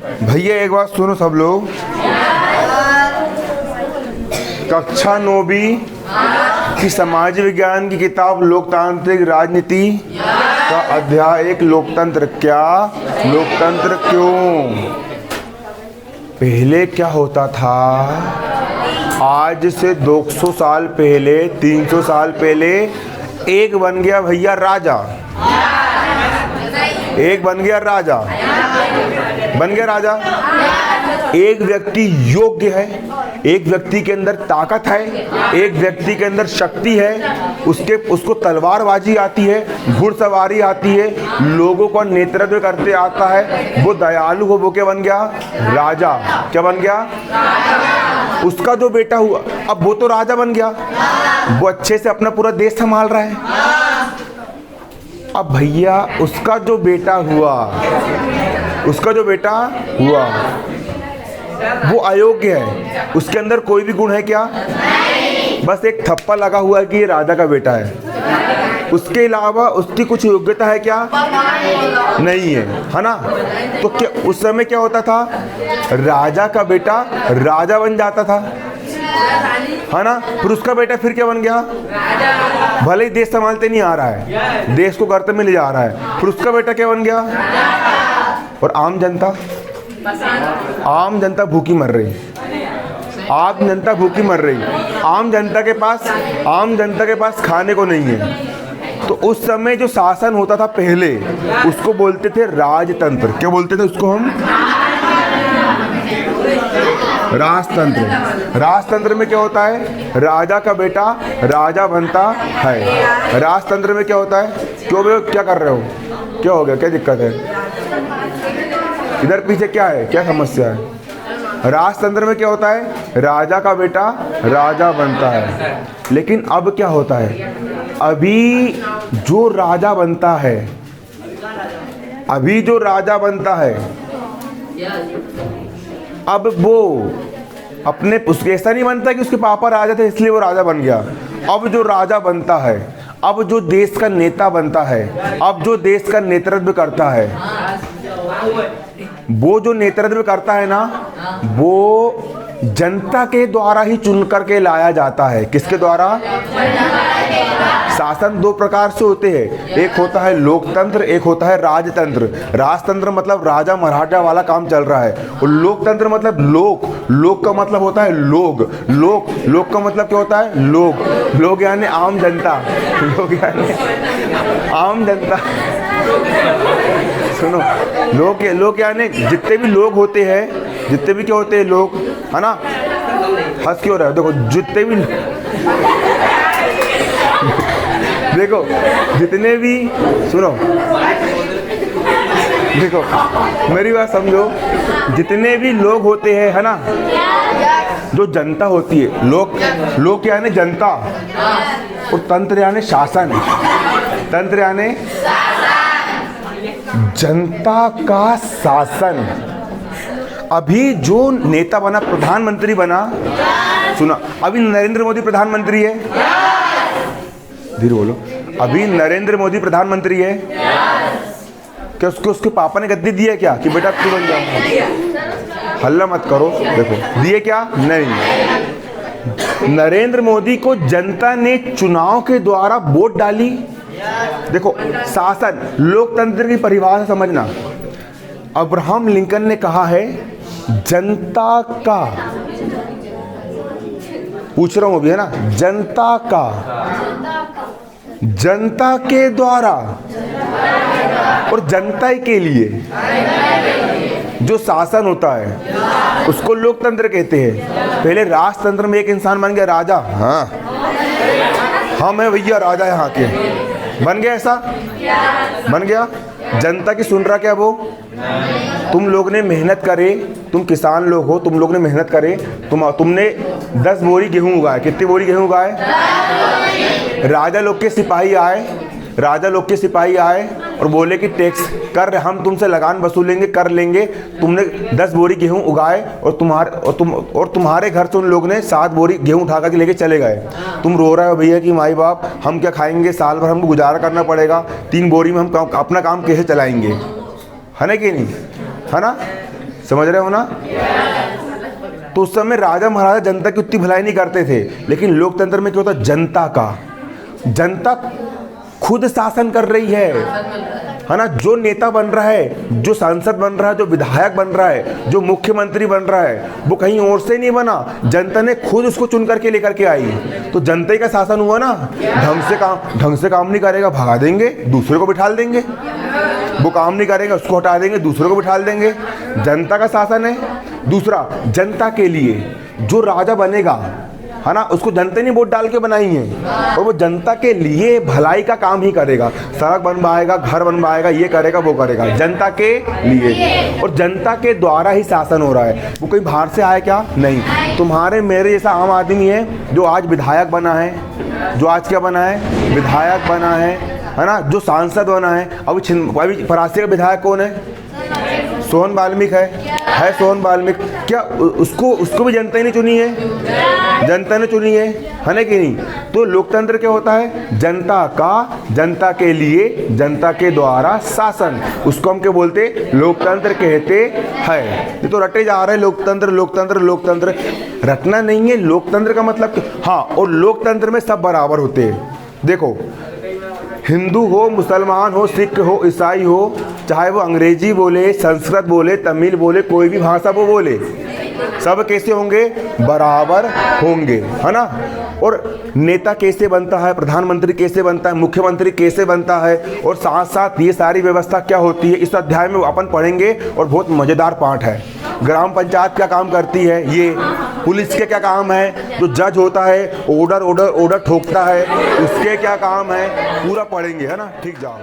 भैया एक बात सुनो सब लोग, कक्षा 9वीं की समाज विज्ञान की किताब लोकतांत्रिक राजनीति का अध्याय 1 लोकतंत्र क्या, लोकतंत्र क्यों। पहले क्या होता था, आज से 200 साल पहले, 300 साल पहले एक बन गया भैया राजा, एक बन गया राजा, बन गया राजा। एक व्यक्ति योग्य है, एक व्यक्ति के अंदर ताकत है, एक व्यक्ति के अंदर शक्ति है, उसको तलवारबाजी आती है, घुड़सवारी आती है, लोगों का नेतृत्व करते आता है, वो दयालु हो, वो क्या बन गया, राजा। क्या बन गया, उसका जो बेटा हुआ, अब वो तो राजा बन गया, वो अच्छे से अपना पूरा देश संभाल रहा है। अब भैया उसका जो बेटा हुआ, उसका जो बेटा हुआ वो अयोग्य है, उसके अंदर कोई भी गुण है क्या, बस एक थप्पा लगा हुआ है कि ये राजा का बेटा है, उसके अलावा उसकी कुछ योग्यता है क्या, नहीं है ना। तो क्या उस समय क्या होता था, राजा का बेटा राजा बन जाता था, है ना। फिर उसका बेटा फिर क्या बन गया, भले ही देश संभालते नहीं आ रहा है, देश को गर्त में ले जा रहा है, फिर उसका बेटा क्या बन गया। और आम जनता, आम जनता भूखी मर रही, आम जनता भूखी मर रही, आम जनता के पास खाने को नहीं है। तो उस समय जो शासन होता था पहले, उसको बोलते थे राजतंत्र। क्या बोलते थे उसको हम, राजतंत्र। राजतंत्र में क्या होता है, राजा का बेटा राजा बनता है। राजतंत्र में क्या होता है, क्यों बे, क्या कर रहे हो, क्या हो गया, क्या दिक्कत है, इधर पीछे क्या है, क्या समस्या है। राजतंत्र में क्या होता है, राजा का बेटा राजा बनता है। लेकिन अब क्या होता है, अभी जो राजा बनता है, अभी जो राजा बनता है, अब वो अपने, उसके ऐसा नहीं बनता कि उसके पापा राजा थे इसलिए वो राजा बन गया। अब जो राजा बनता है, अब जो देश का नेता बनता है, अब जो देश का नेतृत्व करता है, वो जो नेतृत्व करता है ना, वो जनता के द्वारा ही चुन करके लाया जाता है। किसके द्वारा, शासन दो प्रकार से होते हैं, एक होता है लोकतंत्र, एक होता है राजतंत्र। राजतंत्र मतलब राजा महाराजा वाला काम चल रहा है, और लोकतंत्र मतलब लोक, लोक का मतलब होता है लोग, लोक का मतलब क्या होता है, लोग यानी आम जनता, लोग यानी आम जनता। सुनो, लोग यानी जितने भी लोग होते हैं, जितने भी क्या होते हैं लोग, है ना, हंस क्यों रहे हो, देखो जितने भी, देखो जितने भी, सुनो देखो मेरी बात समझो, जितने भी लोग होते हैं, है ना, जो जनता होती है, लोग यानी जनता, और तंत्र यानी शासन, तंत्र यानी जनता का शासन। अभी जो नेता बना, प्रधानमंत्री बना, सुना, अभी नरेंद्र मोदी प्रधानमंत्री है, धीरे बोलो, अभी नरेंद्र मोदी प्रधानमंत्री है, क्या उसके पापा ने गद्दी दी है क्या कि बेटा तू बन जाओ, हल्ला मत करो, देखो दिए क्या, नहीं। नरेंद्र मोदी को जनता ने चुनाव के द्वारा वोट डाली। देखो शासन, लोकतंत्र की परिभाषा समझना, अब्राहम लिंकन ने कहा है जनता का, पूछ रहा हूं अभी, है ना, जनता का, जनता के द्वारा और जनता के लिए जो शासन होता है उसको लोकतंत्र कहते हैं। पहले राजतंत्र में एक इंसान बन गया राजा, हाँ हम है भैया राजा यहाँ के, बन गया, ऐसा बन गया। जनता की सुन रहा क्या वो, तुम लोग ने मेहनत करे, तुम किसान लोग हो, तुम लोग ने मेहनत करे, तुमने 10 बोरी गेहूं उगाए, कितनी बोरी गेहूं उगाए। राजा लोग के सिपाही आए, राजा लोग के सिपाही आए और बोले कि टैक्स कर, हम तुमसे लगान वसूलेंगे, कर लेंगे। तुमने 10 बोरी गेहूं उगाए और तुम्हारे घर से उन लोग ने 7 बोरी गेहूं उठा कर लेके चले गए। तुम रो रहे हो भैया कि माई बाप हम क्या खाएंगे, साल भर हमको गुजारा करना पड़ेगा, 3 बोरी में हम अपना काम कैसे चलाएंगे, है ना कि नहीं, है ना। समझ रहे हो ना? तो उस समय राजा महाराजा जनता की उतनी भलाई नहीं करते थे, लेकिन लोकतंत्र में क्या होता? जनता खुद शासन कर रही है ना? जो नेता बन रहा है, जो सांसद बन रहा है, जो विधायक बन रहा है, जो मुख्यमंत्री बन रहा है, वो कहीं और से नहीं बना, जनता ने खुद उसको चुन करके लेकर के आई। तो जनता ही का शासन हुआ ना। ढंग से काम नहीं करेगा, भगा देंगे, दूसरे को बिठा देंगे। वो काम नहीं करेगा, उसको हटा देंगे, दूसरे को बिठा देंगे। जनता का शासन है। दूसरा, जनता के लिए जो राजा बनेगा, है ना, उसको जनता ने वोट डाल के बनाई है, और वो जनता के लिए भलाई का काम ही करेगा। सड़क बनवाएगा, घर बनवाएगा, ये करेगा, वो करेगा, जनता के लिए। और जनता के द्वारा ही शासन हो रहा है। वो कोई बाहर से आया क्या? नहीं। तुम्हारे मेरे जैसा आम आदमी है जो आज विधायक बना है, जो आज क्या बना है? विधायक बना है ना, जो सांसद बना है। अभी फरासी का विधायक कौन है? सोहन बाल्मीकि है सोहन बाल्मीकि। क्या उसको भी जनता ने चुनी है? जनता ने चुनी है ना कि नहीं? तो लोकतंत्र क्या होता है? जनता के लिए, जनता के द्वारा शासन। उसको हम क्या बोलते? लोकतंत्र कहते हैं। ये तो रटे जा रहे हैं लोकतंत्र। रटना नहीं है। लोकतंत्र का मतलब हाँ, और लोकतंत्र में सब बराबर होते हैं। देखो, हिंदू हो, मुसलमान हो, सिख हो, ईसाई हो, चाहे वो अंग्रेजी बोले, संस्कृत बोले, तमिल बोले, कोई भी भाषा वो बोले, सब कैसे होंगे? बराबर होंगे, है ना? और नेता कैसे बनता है, प्रधानमंत्री कैसे बनता है, मुख्यमंत्री कैसे बनता है, और साथ साथ ये सारी व्यवस्था क्या होती है, इस अध्याय में अपन पढ़ेंगे। और बहुत मज़ेदार पाठ है। ग्राम पंचायत क्या काम करती है, ये पुलिस के क्या काम है, जो जज होता है ऑर्डर ठोकता है, उसके क्या काम है, पूरा पढ़ेंगे, है ना? ठीक, जाओ।